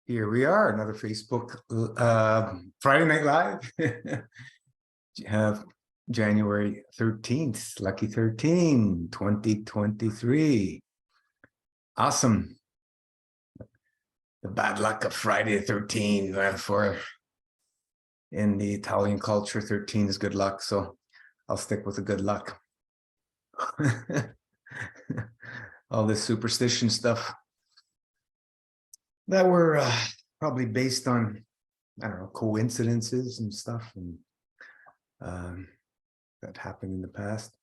Here we are, another Facebook Friday Night Live. Have January 13th, lucky 13, 2023. Awesome. The bad luck of Friday the 13th. For in the Italian culture, 13 is good luck, so I'll stick with the good luck. All this superstition stuff that were probably based on, I don't know, coincidences and stuff, and that happened in the past.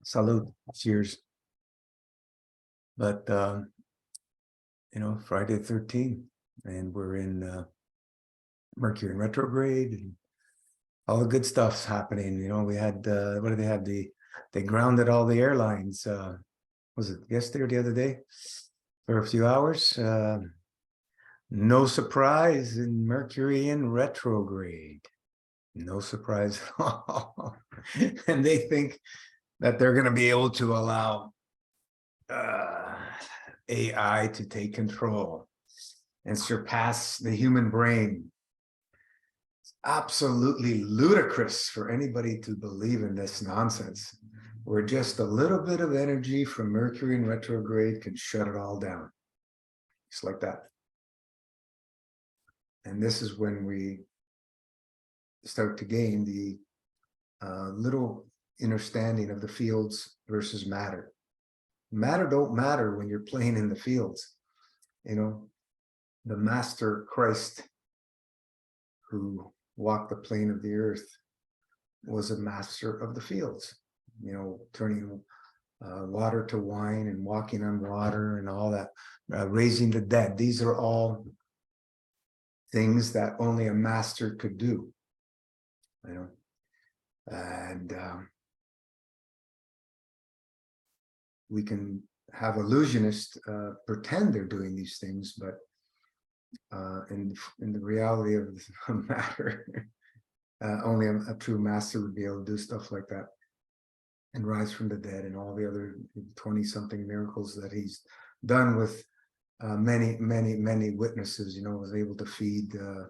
Salute, cheers. But Friday the 13th, and we're in Mercury in retrograde, and all the good stuff's happening. We had what did they have? They grounded all the airlines. Was it yesterday or the other day? For a few hours. No surprise in Mercury in retrograde. No surprise at all. And they think that they're going to be able to allow AI to take control and surpass the human brain. It's absolutely ludicrous for anybody to believe in this nonsense, where just a little bit of energy from Mercury in retrograde can shut it all down. Just like that. And this is when we start to gain the little understanding of the fields versus matter. Matter don't matter when you're playing in the fields. The Master Christ, who walked the plane of the earth, was a master of the fields, turning water to wine and walking on water and all that, raising the dead. These are all things that only a master could do, and we can have illusionists pretend they're doing these things, but in the reality of matter, only a true master would be able to do stuff like that and rise from the dead, and all the other 20-something miracles that he's done with many witnesses. Was able to feed I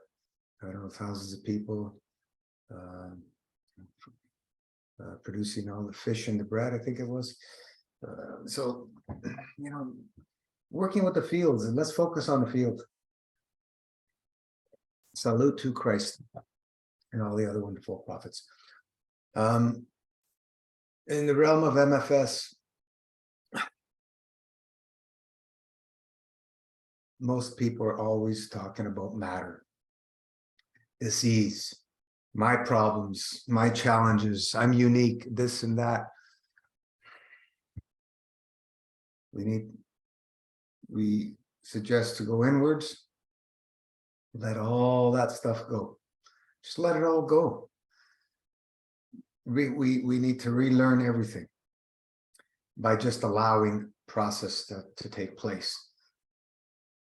don't know, thousands of people, producing all the fish and the bread, I think it was. So working with the fields, and let's focus on the field. Salute to Christ and all the other wonderful prophets. In the realm of MFS, most people are always talking about matter, disease, my problems, my challenges, I'm unique, this and that. We suggest to go inwards, let all that stuff go. Just let it all go. We need to relearn everything by just allowing process to take place.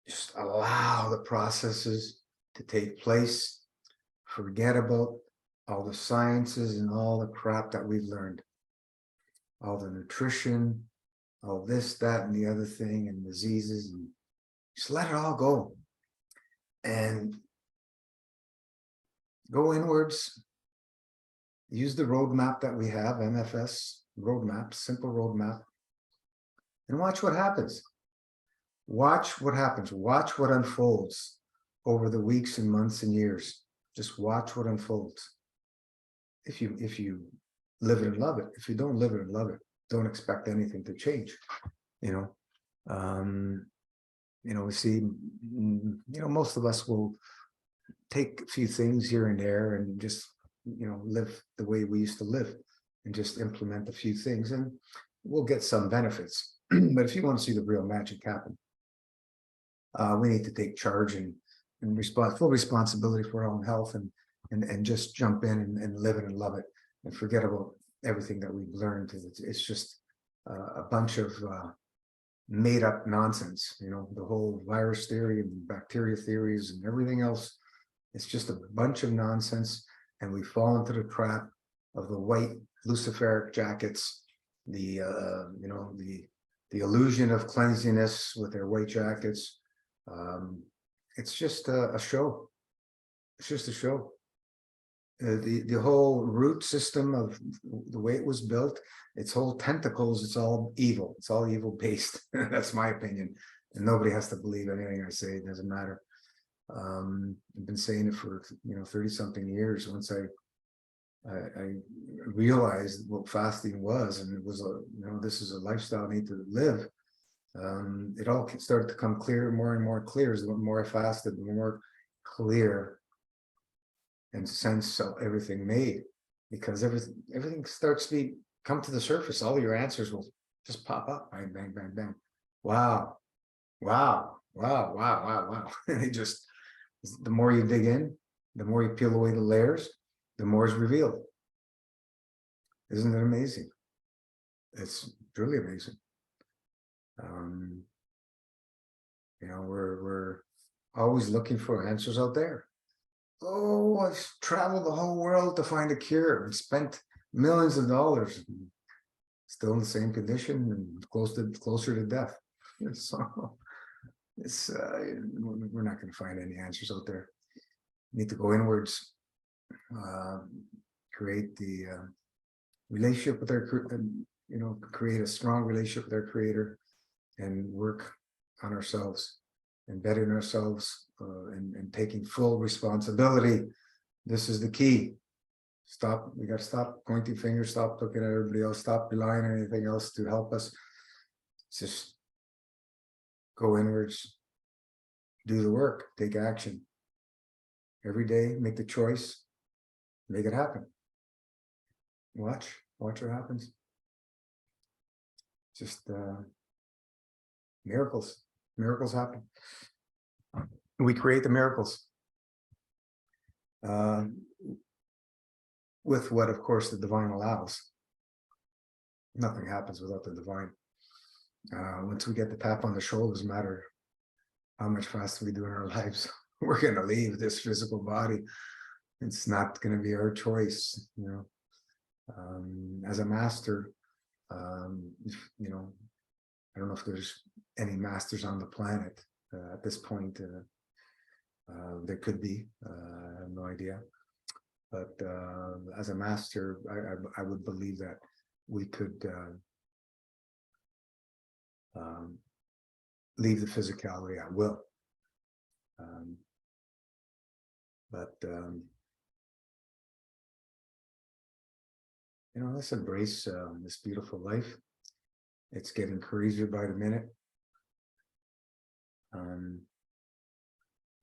Just allow the processes to take place. Forget about all the sciences and all the crap that we've learned. All the nutrition, all this, that, and the other thing, and diseases, and just let it all go. And go inwards. Use the roadmap that we have, MFS roadmap, simple roadmap, and watch what happens. Watch what happens. Watch what unfolds over the weeks and months and years. Just watch what unfolds. If you live it and love it. If you don't live it and love it, don't expect anything to change. We see, most of us will take a few things here and there and just, live the way we used to live and just implement a few things, and we'll get some benefits. But if you want to see the real magic happen, we need to take charge and full responsibility for our own health, and just jump in and live it and love it, and forget about everything that we've learned. It's just a bunch of made up nonsense. The whole virus theory and bacteria theories and everything else. It's just a bunch of nonsense, and we fall into the trap of the white Luciferic jackets, the illusion of cleanliness with their white jackets, It's just a show. It's just a show. The whole root system of the way it was built, its whole tentacles, it's all evil. It's all evil based. That's my opinion. And nobody has to believe anything I say. It doesn't matter. I've been saying it for 30 something years. Once I realized what fasting was, and it was this is a lifestyle I need to live. It all started to come clear, more and more clear. As the more I fasted, the more clear and sense of everything made, because everything starts to come to the surface. All your answers will just pop up. Bang, bang, bang, bang. Wow, wow, wow, wow, wow, wow. And it just, the more you dig in, the more you peel away the layers, the more is revealed. Isn't it amazing? It's truly amazing. We're always looking for answers out there. Oh, I've traveled the whole world to find a cure and spent millions of dollars, still in the same condition and closer to death. So it's we're not going to find any answers out there. We need to go inwards, create the relationship with our, create a strong relationship with our Creator, and work on ourselves and bettering ourselves, and taking full responsibility. This is the key. We got to stop pointing fingers, stop looking at everybody else, stop relying on anything else to help us. Just go inwards, do the work, take action. Every day, make the choice, make it happen. Watch what happens. Just miracles happen. We create the miracles with what, of course, the divine allows. Nothing happens without the divine. Once we get the tap on the shoulders, matter how much faster we do in our lives, we're going to leave this physical body. It's not going to be our choice. As a master, I don't know if there's any masters on the planet at this point. There could be, I have no idea. But as a master, I would believe that we could leave the physicality at will. Let's embrace this beautiful life. It's getting crazier by the minute.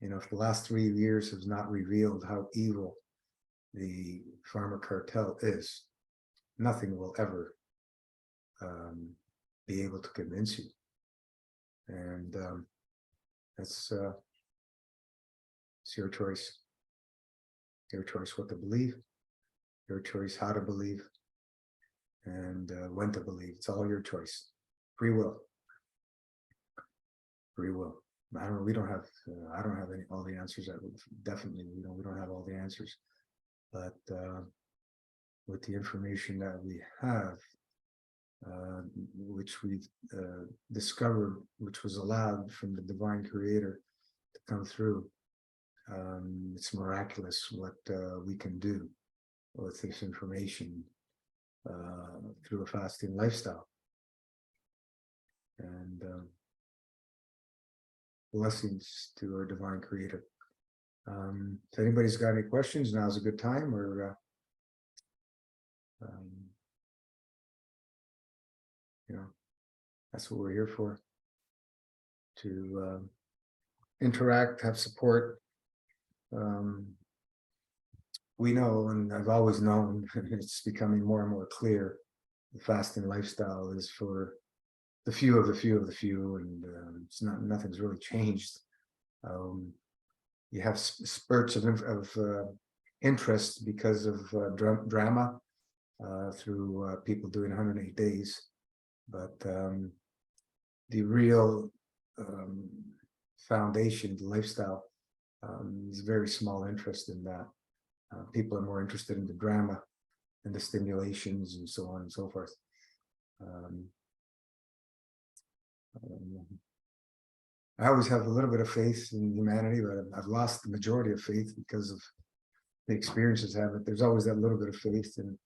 If the last 3 years has not revealed how evil the pharma cartel is, nothing will ever be able to convince you. And it's your choice. Your choice what to believe, your choice how to believe, and when to believe. It's all your choice. Free will. Free will. We don't have. I don't have all the answers. Definitely, we don't have all the answers. But with the information that we have, which we've discovered, which was allowed from the divine Creator to come through, it's miraculous what we can do with this information through a fasting lifestyle. And blessings to our divine Creator. If anybody's got any questions, now's a good time. Or that's what we're here for, to interact, have support. We know, and I've always known, it's becoming more and more clear, the fasting lifestyle is for the few of the few of the few, and nothing's really changed. You have spurts of interest because of drama through people doing 108 days, but the real foundation, the lifestyle, is very small interest in that. People are more interested in the drama and the stimulations and so on and so forth. I always have a little bit of faith in humanity, but I've lost the majority of faith because of the experiences I have. But there's always that little bit of faith, and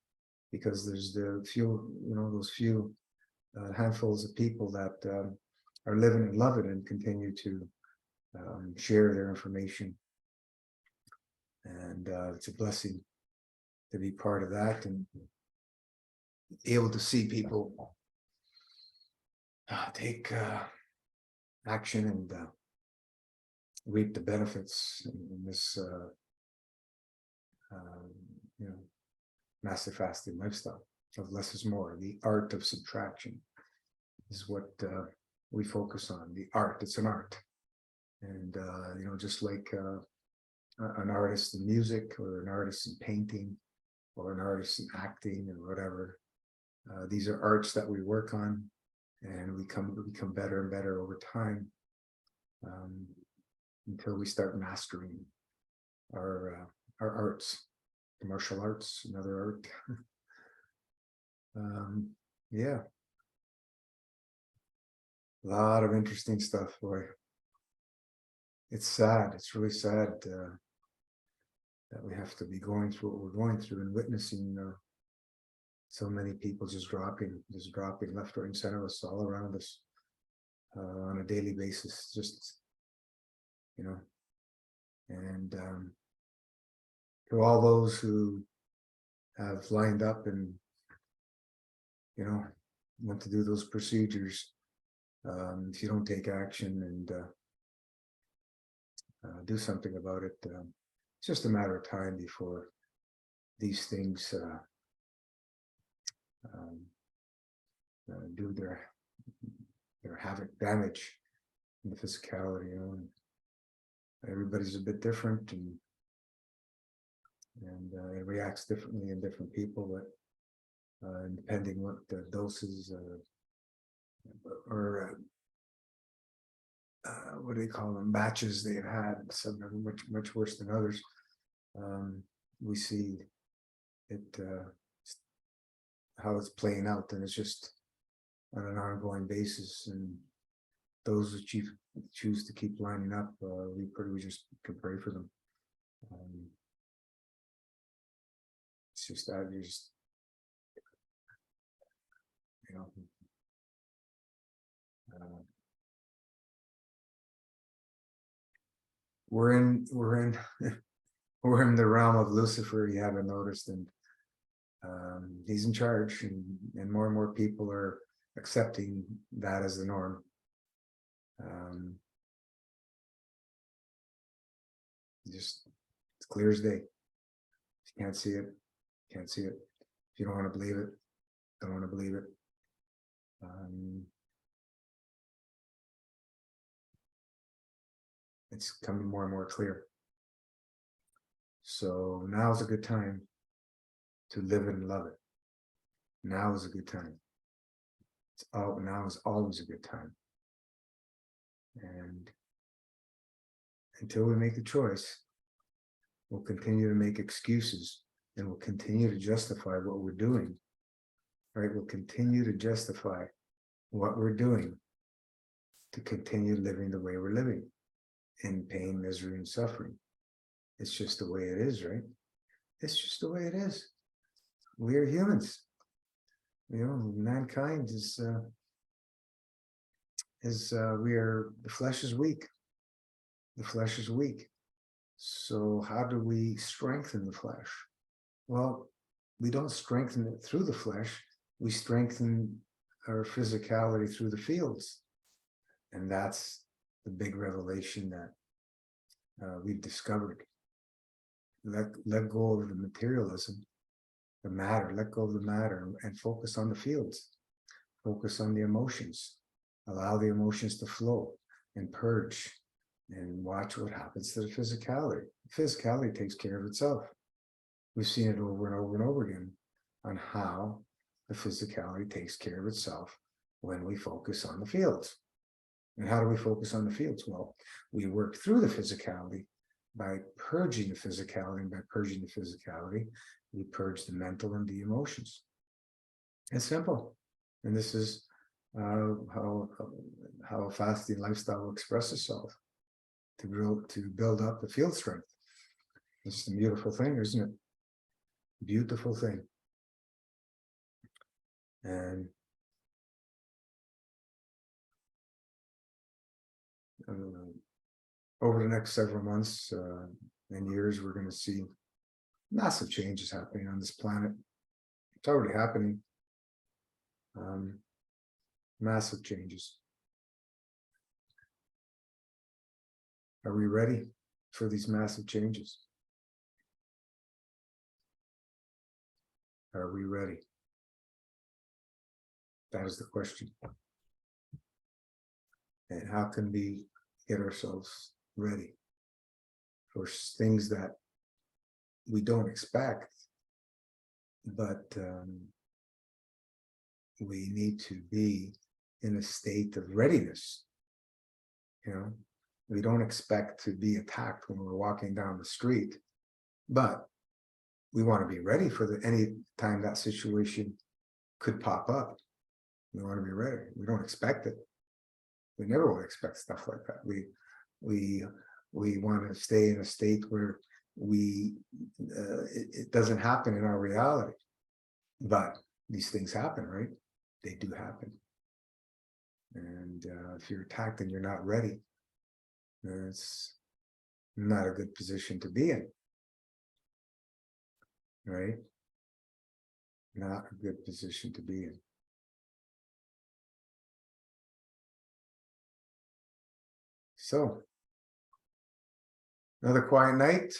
because there's the few, those few handfuls of people that are living and loving and continue to share their information. And it's a blessing to be part of that and able to see people take action and reap the benefits in this massive fasting lifestyle of less is more. The art of subtraction is what we focus on. The art, it's an art. And just like an artist in music, or an artist in painting, or an artist in acting, or whatever, these are arts that we work on, and we become better and better over time, until we start mastering our arts. The martial arts, another art. Yeah, a lot of interesting stuff, boy. It's sad. It's really sad that we have to be going through what we're going through and witnessing so many people just dropping left, right, and center of us, all around us, on a daily basis. Just, and to all those who have lined up and want to do those procedures, if you don't take action and do something about it, it's just a matter of time before these things do their havoc, damage in the physicality. Everybody's a bit different, and it reacts differently in different people, but depending what the doses or what do they call them, batches they've had, some are much worse than others. We see it, how it's playing out, and it's just on an ongoing basis. And those who choose to keep lining up, we just can pray for them. It's just that you just, we're in we're in the realm of Lucifer. You haven't noticed, and he's in charge, and more people are accepting that as the norm. Just, it's clear as day. If you can't see it, can't see it. If you don't want to believe it, don't want to believe it. It's coming more and more clear. So now is a good time to live it and love it. Now is a good time. Now is always a good time. And until we make the choice, we'll continue to make excuses, and we'll continue to justify what we're doing. Right? We'll continue to justify what we're doing to continue living the way we're living, in pain, misery, and suffering. It's just the way it is, right? It's just the way it is. We are humans. Mankind is the flesh is weak. The flesh is weak. So how do we strengthen the flesh? Well, we don't strengthen it through the flesh. We strengthen our physicality through the fields. And that's the big revelation that we've discovered. Let go of the materialism, the matter, let go of the matter, and focus on the fields. Focus on the emotions. Allow the emotions to flow and purge, and watch what happens to the physicality. The physicality takes care of itself. We've seen it over and over and over again on how the physicality takes care of itself when we focus on the fields. And how do we focus on the fields? Well, we work through the physicality by purging the physicality, and by purging the physicality, we purge the mental and the emotions. It's simple. And this is how a fasting lifestyle will express itself to build up the field strength. It's a beautiful thing, isn't it? Beautiful thing. And over the next several months and years, we're going to see massive changes happening on this planet. It's already happening. Massive changes. Are we ready for these massive changes? Are we ready? That is the question. And how can we get ourselves ready for things that we don't expect, but we need to be in a state of readiness? You know, we don't expect to be attacked when we're walking down the street, but we want to be ready for any time that situation could pop up. We want to be ready. We don't expect it. We never will expect stuff like that. We want to stay in a state where it doesn't happen in our reality. But these things happen, right? They do happen. And if you're attacked and you're not ready, it's not a good position to be in, right? Not a good position to be in. So, another quiet night,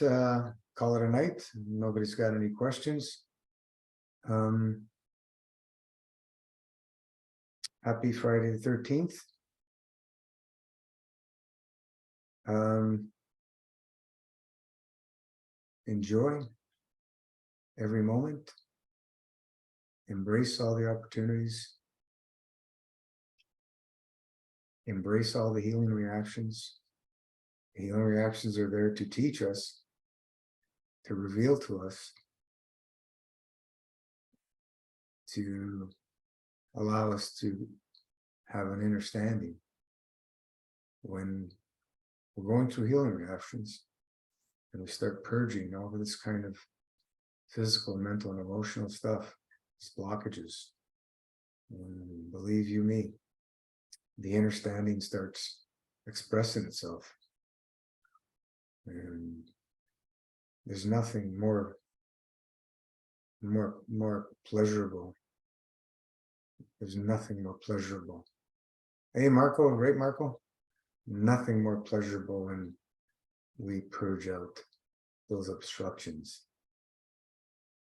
call it a night. Nobody's got any questions. Happy Friday the 13th. Enjoy every moment. Embrace all the opportunities. Embrace all the healing reactions. The healing reactions are there to teach us, to reveal to us, to allow us to have an understanding. When we're going through healing reactions and we start purging all of this kind of physical, mental, and emotional stuff, these blockages, believe you me, the understanding starts expressing itself. And there's nothing more pleasurable. There's nothing more pleasurable. Hey, Marco, right, Marco? Nothing more pleasurable when we purge out those obstructions.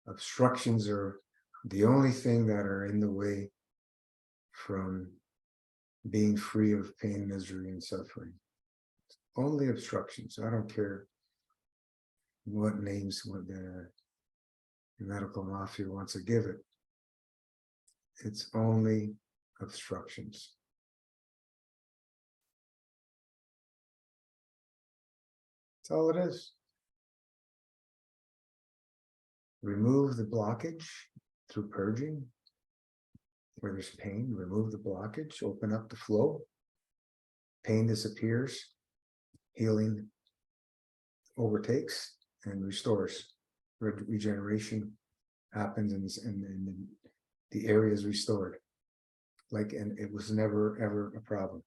Obstructions are the only thing that are in the way from being free of pain, misery, and suffering. Only obstructions. I don't care what names what the medical mafia wants to give it. It's only obstructions. That's all it is. Remove the blockage through purging. Where there's pain, remove the blockage, open up the flow. Pain disappears. Healing overtakes and restores. Regeneration happens in the areas restored. And it was never, ever a problem.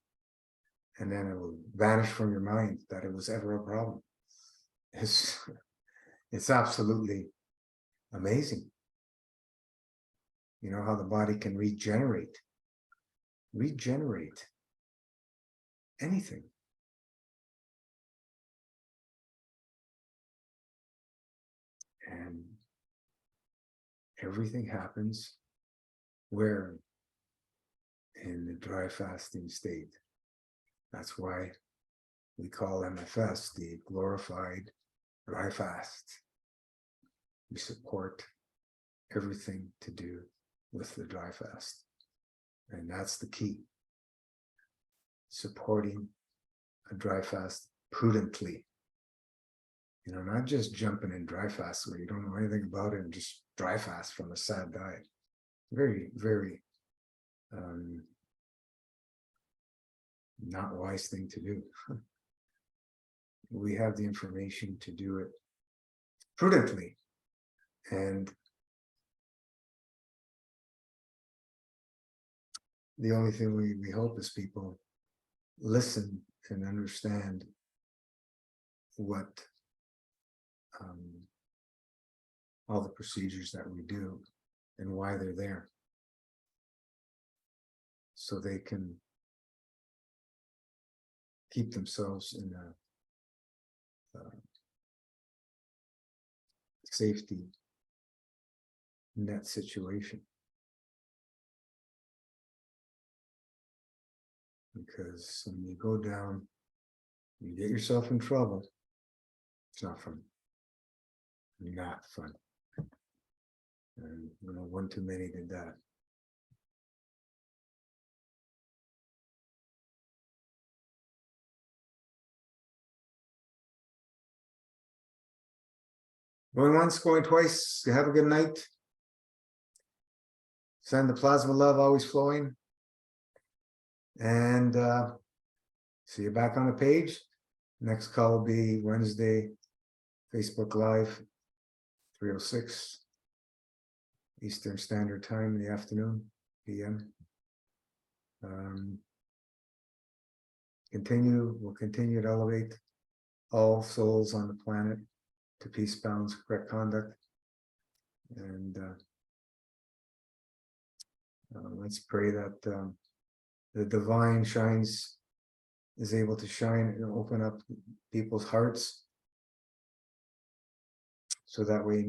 And then it will vanish from your mind that it was ever a problem. It's absolutely amazing. You know how the body can regenerate anything. And everything happens where? In the dry fasting state. That's why we call MFS the glorified dry fast. We support everything to do with the dry fast. And that's the key. Supporting a dry fast prudently. You know, not just jumping in dry fast where you don't know anything about it and just dry fast from a sad diet. Very, very not a wise thing to do. We have the information to do it prudently, and the only thing we hope is people listen and understand what all the procedures that we do and why they're there, so they can keep themselves in a safety net situation. Because when you go down, you get yourself in trouble. It's not fun. Not fun. And one too many did that. Going once, going twice. Have a good night. Send the plasma love always flowing. And see you back on the page. Next call will be Wednesday, Facebook Live, 3:06 Eastern Standard Time in the afternoon, PM. We'll continue to elevate all souls on the planet to peace, balance, correct conduct. And let's pray that the divine is able to shine and open up people's hearts, so that way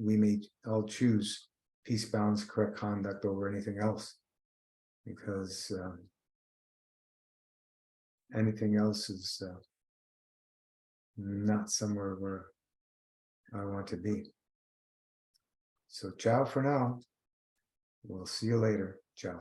we may all choose peace, balance, correct conduct over anything else, because anything else is not somewhere where I want to be. So ciao for now. We'll see you later. Ciao.